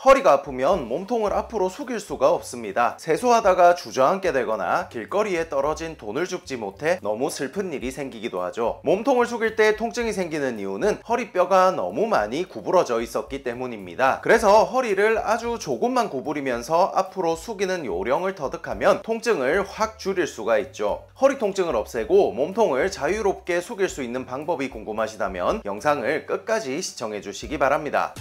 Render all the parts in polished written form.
허리가 아프면 몸통을 앞으로 숙일 수가 없습니다. 세수하다가 주저앉게 되거나 길거리에 떨어진 돈을 줍지 못해 너무 슬픈 일이 생기기도 하죠. 몸통을 숙일 때 통증이 생기는 이유는 허리뼈가 너무 많이 구부러져 있었기 때문입니다. 그래서 허리를 아주 조금만 구부리면서 앞으로 숙이는 요령을 터득하면 통증을 확 줄일 수가 있죠. 허리 통증을 없애고 몸통을 자유롭게 숙일 수 있는 방법이 궁금하시다면 영상을 끝까지 시청해 주시기 바랍니다.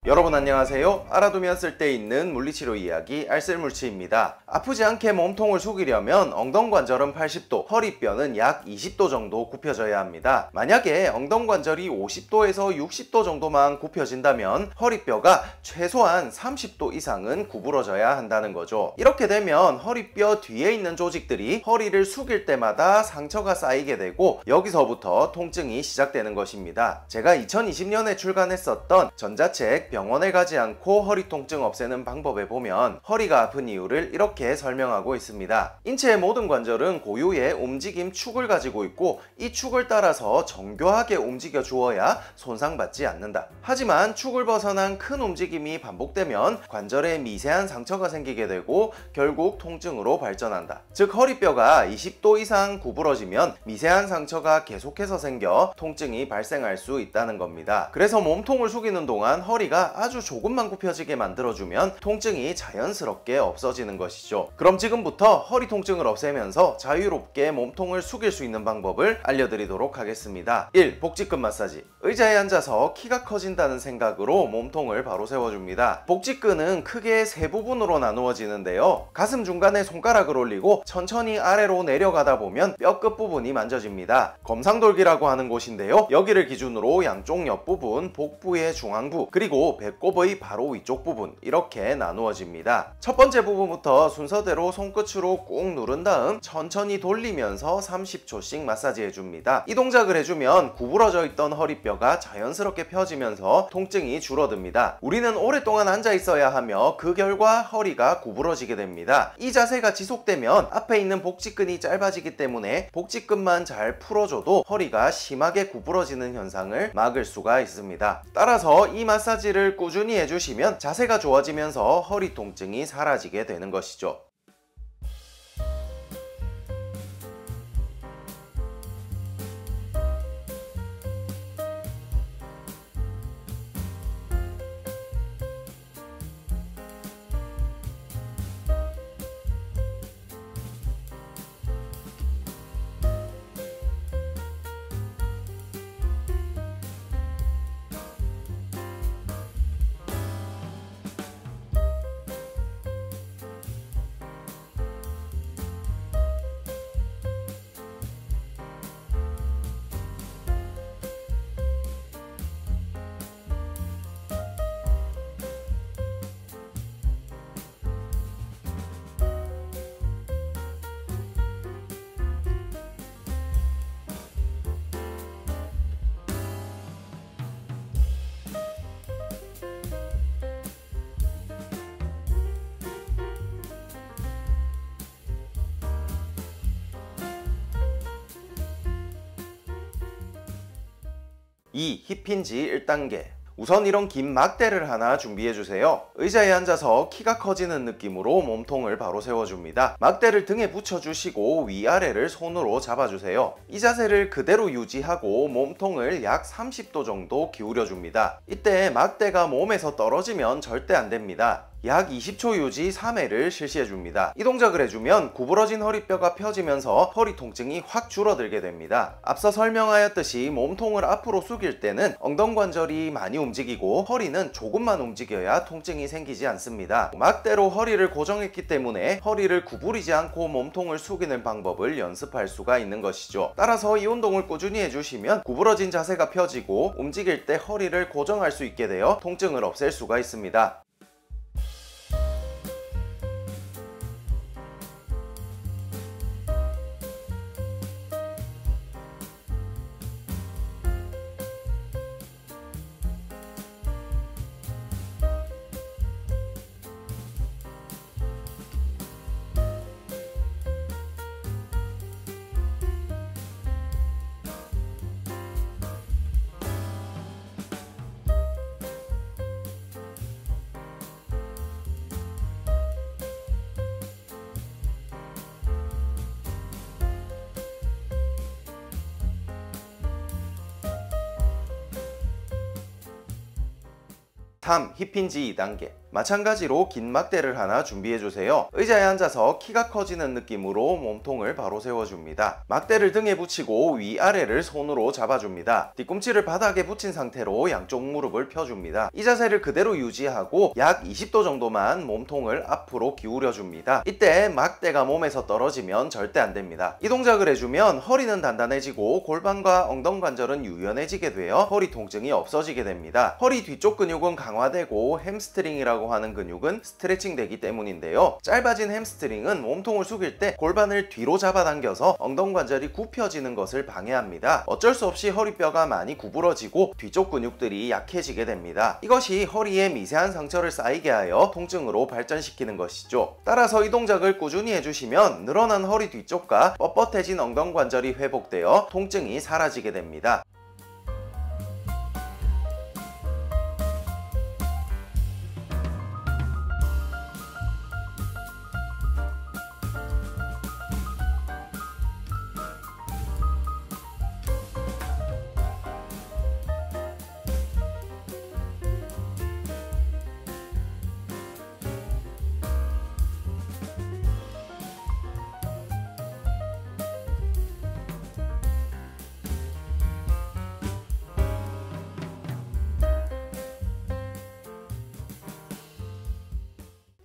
여러분 안녕하세요. 알아두면 쓸데있는 물리치료 이야기 알쓸물치입니다. 아프지 않게 몸통을 숙이려면 엉덩관절은 80도, 허리뼈는 약 20도 정도 굽혀져야 합니다. 만약에 엉덩관절이 50도에서 60도 정도만 굽혀진다면 허리뼈가 최소한 30도 이상은 구부러져야 한다는 거죠. 이렇게 되면 허리뼈 뒤에 있는 조직들이 허리를 숙일 때마다 상처가 쌓이게 되고 여기서부터 통증이 시작되는 것입니다. 제가 2020년에 출간했었던 전자책 병원에 가지 않고 허리 통증 없애는 방법에 보면 허리가 아픈 이유를 이렇게 설명하고 있습니다. 인체의 모든 관절은 고유의 움직임 축을 가지고 있고 이 축을 따라서 정교하게 움직여 주어야 손상받지 않는다. 하지만 축을 벗어난 큰 움직임이 반복되면 관절에 미세한 상처가 생기게 되고 결국 통증으로 발전한다. 즉 허리뼈가 20도 이상 구부러지면 미세한 상처가 계속해서 생겨 통증이 발생할 수 있다는 겁니다. 그래서 몸통을 숙이는 동안 허리가 아주 조금만 굽혀지게 만들어주면 통증이 자연스럽게 없어지는 것이죠. 그럼 지금부터 허리 통증을 없애면서 자유롭게 몸통을 숙일 수 있는 방법을 알려드리도록 하겠습니다. 1. 복직근 마사지. 의자에 앉아서 키가 커진다는 생각으로 몸통을 바로 세워줍니다. 복직근은 크게 세 부분으로 나누어지는데요. 가슴 중간에 손가락을 올리고 천천히 아래로 내려가다 보면 뼈 끝부분이 만져집니다. 검상돌기라고 하는 곳인데요. 여기를 기준으로 양쪽 옆부분, 복부의 중앙부, 그리고 배꼽의 바로 위쪽 부분 이렇게 나누어집니다. 첫 번째 부분부터 순서대로 손끝으로 꾹 누른 다음 천천히 돌리면서 30초씩 마사지 해줍니다. 이 동작을 해주면 구부러져 있던 허리뼈가 자연스럽게 펴지면서 통증이 줄어듭니다. 우리는 오랫동안 앉아 있어야 하며 그 결과 허리가 구부러지게 됩니다. 이 자세가 지속되면 앞에 있는 복직근이 짧아지기 때문에 복직근만 잘 풀어줘도 허리가 심하게 구부러지는 현상을 막을 수가 있습니다. 따라서 이 마사지를 꾸준히 해주시면 자세가 좋아지면서 허리 통증이 사라지게 되는 것이죠. 이 힙힌지 1단계. 우선 이런 긴 막대를 하나 준비해주세요. 의자에 앉아서 키가 커지는 느낌으로 몸통을 바로 세워줍니다. 막대를 등에 붙여주시고 위아래를 손으로 잡아주세요. 이 자세를 그대로 유지하고 몸통을 약 30도 정도 기울여줍니다. 이때 막대가 몸에서 떨어지면 절대 안됩니다. 약 20초 유지 3회를 실시해줍니다. 이 동작을 해주면 구부러진 허리뼈가 펴지면서 허리 통증이 확 줄어들게 됩니다. 앞서 설명하였듯이 몸통을 앞으로 숙일 때는 엉덩관절이 많이 움직이고 허리는 조금만 움직여야 통증이 생기지 않습니다. 막대로 허리를 고정했기 때문에 허리를 구부리지 않고 몸통을 숙이는 방법을 연습할 수가 있는 것이죠. 따라서 이 운동을 꾸준히 해주시면 구부러진 자세가 펴지고 움직일 때 허리를 고정할 수 있게 되어 통증을 없앨 수가 있습니다. 3. 힙힌지 2단계. 마찬가지로 긴 막대를 하나 준비해주세요. 의자에 앉아서 키가 커지는 느낌으로 몸통을 바로 세워줍니다. 막대를 등에 붙이고 위아래를 손으로 잡아줍니다. 뒤꿈치를 바닥에 붙인 상태로 양쪽 무릎을 펴줍니다. 이 자세를 그대로 유지하고 약 20도 정도만 몸통을 앞으로 기울여줍니다. 이때 막대가 몸에서 떨어지면 절대 안됩니다. 이 동작을 해주면 허리는 단단해지고 골반과 엉덩관절은 유연해지게 되어 허리 통증이 없어지게 됩니다. 허리 뒤쪽 근육은 강화되고 햄스트링이라고 하는 근육은 스트레칭 되기 때문인데요. 짧아진 햄스트링은 몸통을 숙일 때 골반을 뒤로 잡아당겨서 엉덩관절이 굽혀지는 것을 방해합니다. 어쩔 수 없이 허리뼈가 많이 구부러지고 뒤쪽 근육들이 약해지게 됩니다. 이것이 허리에 미세한 상처를 쌓이게 하여 통증으로 발전시키는 것이죠. 따라서 이 동작을 꾸준히 해주시면 늘어난 허리 뒤쪽과 뻣뻣해진 엉덩관절이 회복되어 통증이 사라지게 됩니다.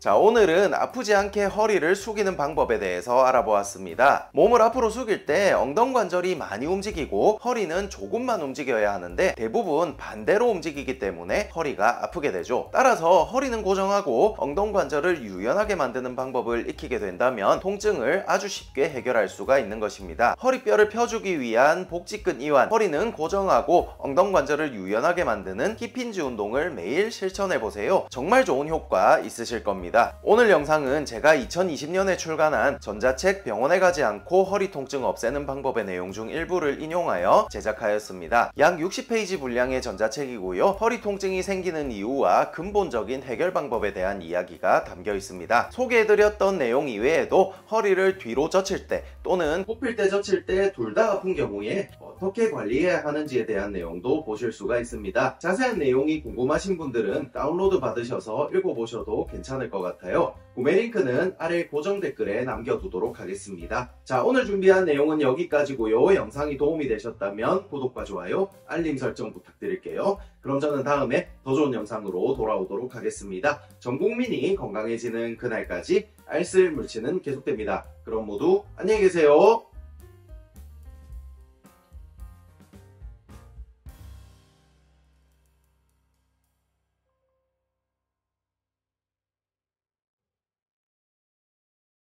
자, 오늘은 아프지 않게 허리를 숙이는 방법에 대해서 알아보았습니다. 몸을 앞으로 숙일 때 엉덩관절이 많이 움직이고 허리는 조금만 움직여야 하는데 대부분 반대로 움직이기 때문에 허리가 아프게 되죠. 따라서 허리는 고정하고 엉덩관절을 유연하게 만드는 방법을 익히게 된다면 통증을 아주 쉽게 해결할 수가 있는 것입니다. 허리뼈를 펴주기 위한 복직근 이완, 허리는 고정하고 엉덩관절을 유연하게 만드는 힙힌지 운동을 매일 실천해보세요. 정말 좋은 효과 있으실 겁니다. 오늘 영상은 제가 2020년에 출간한 전자책 병원에 가지 않고 허리 통증 없애는 방법의 내용 중 일부를 인용하여 제작하였습니다. 약 60페이지 분량의 전자책이고요. 허리 통증이 생기는 이유와 근본적인 해결 방법에 대한 이야기가 담겨 있습니다. 소개해드렸던 내용 이외에도 허리를 뒤로 젖힐 때 또는 굽힐 때 젖힐 때 둘 다 아픈 경우에 어떻게 관리해야 하는지에 대한 내용도 보실 수가 있습니다. 자세한 내용이 궁금하신 분들은 다운로드 받으셔서 읽어보셔도 괜찮을 것 같아요. 구매 링크는 아래 고정 댓글에 남겨두도록 하겠습니다. 자, 오늘 준비한 내용은 여기까지고요. 영상이 도움이 되셨다면 구독과 좋아요, 알림 설정 부탁드릴게요. 그럼 저는 다음에 더 좋은 영상으로 돌아오도록 하겠습니다. 전 국민이 건강해지는 그날까지 알쓸물치는 계속됩니다. 그럼 모두 안녕히 계세요.